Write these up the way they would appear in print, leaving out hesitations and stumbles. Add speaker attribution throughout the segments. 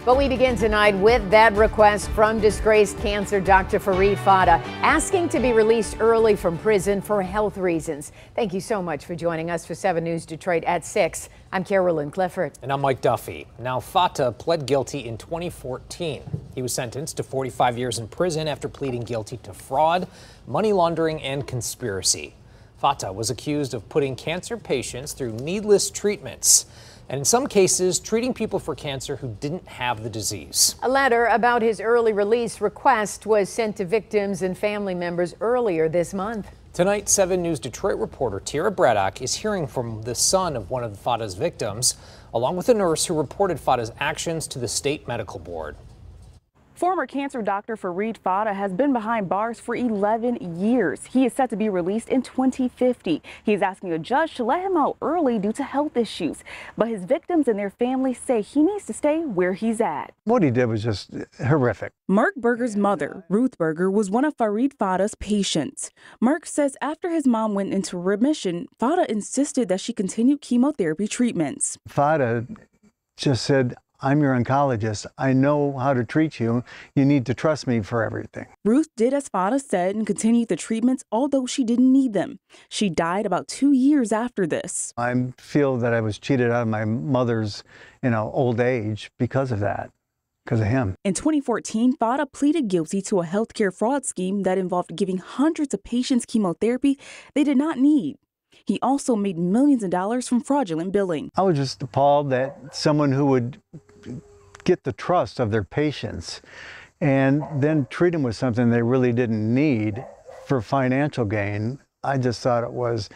Speaker 1: But we begin tonight with that request from disgraced cancer Dr. Farid Fata, asking to be released early from prison for health reasons. Thank you so much for joining us for 7 News Detroit at 6. I'm Carolyn Clifford.
Speaker 2: And I'm Mike Duffy. Now, Fata pled guilty in 2014. He was sentenced to 45 years in prison after pleading guilty to fraud, money laundering, and conspiracy. Fata was accused of putting cancer patients through needless treatments, and in some cases, treating people for cancer who didn't have the disease.
Speaker 1: A letter about his early release request was sent to victims and family members earlier this month.
Speaker 2: Tonight, 7 News Detroit reporter Tara Braddock is hearing from the son of one of Fata's victims, along with a nurse who reported Fata's actions to the state medical board.
Speaker 3: Former cancer doctor Farid Fata has been behind bars for 11 years. He is set to be released in 2050. He is asking a judge to let him out early due to health issues. But his victims and their families say he needs to stay where he's at.
Speaker 4: What he did was just horrific.
Speaker 3: Mark Berger's mother, Ruth Berger, was one of Farid Fata's patients. Mark says after his mom went into remission, Fata insisted that she continue chemotherapy treatments.
Speaker 4: Fata just said, "I'm your oncologist. I know how to treat you. You need to trust me for everything."
Speaker 3: Ruth did as Fata said and continued the treatments, although she didn't need them. She died about 2 years after this.
Speaker 4: I feel that I was cheated out of my mother's, old age because of that, because of him.
Speaker 3: In 2014, Fata pleaded guilty to a healthcare fraud scheme that involved giving hundreds of patients chemotherapy they did not need. He also made millions of dollars from fraudulent billing.
Speaker 4: I was just appalled that someone who would get the trust of their patients and then treat them with something they really didn't need for financial gain. I just thought it was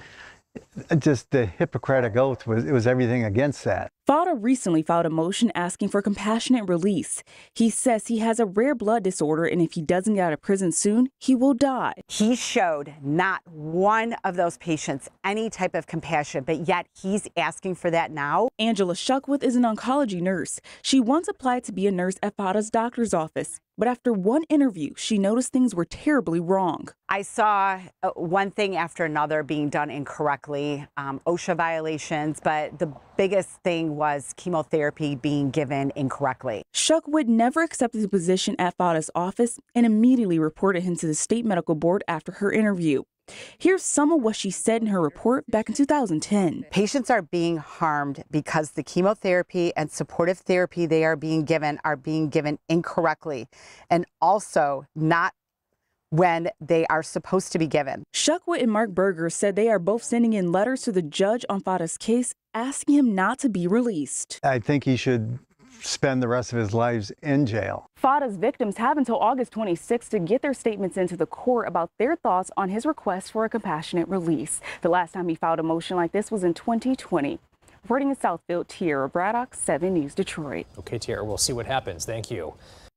Speaker 4: just the Hippocratic oath. It was everything against that.
Speaker 3: Fata recently filed a motion asking for compassionate release. He says he has a rare blood disorder, and if he doesn't get out of prison soon, he will die.
Speaker 5: He showed not one of those patients any type of compassion, but yet he's asking for that now.
Speaker 3: Angela Shuckworth is an oncology nurse. She once applied to be a nurse at Fata's doctor's office, but after one interview, she noticed things were terribly wrong.
Speaker 5: I saw one thing after another being done incorrectly, OSHA violations, but the biggest thing was chemotherapy being given incorrectly.
Speaker 3: Shuckwood never accepted the position at Fata's office and immediately reported him to the state medical board after her interview. Here's some of what she said in her report back in 2010.
Speaker 5: Patients are being harmed because the chemotherapy and supportive therapy they are being given incorrectly, and also not when they are supposed to be given.
Speaker 3: Shuckwood and Mark Berger said they are both sending in letters to the judge on Fata's case, asking him not to be released.
Speaker 4: I think he should spend the rest of his lives in jail.
Speaker 3: Fata's victims have until August 26 to get their statements into the court about their thoughts on his request for a compassionate release. The last time he filed a motion like this was in 2020. Reporting in Southfield, Tara Braddock, 7 News Detroit.
Speaker 2: Okay, Tara, we'll see what happens. Thank you.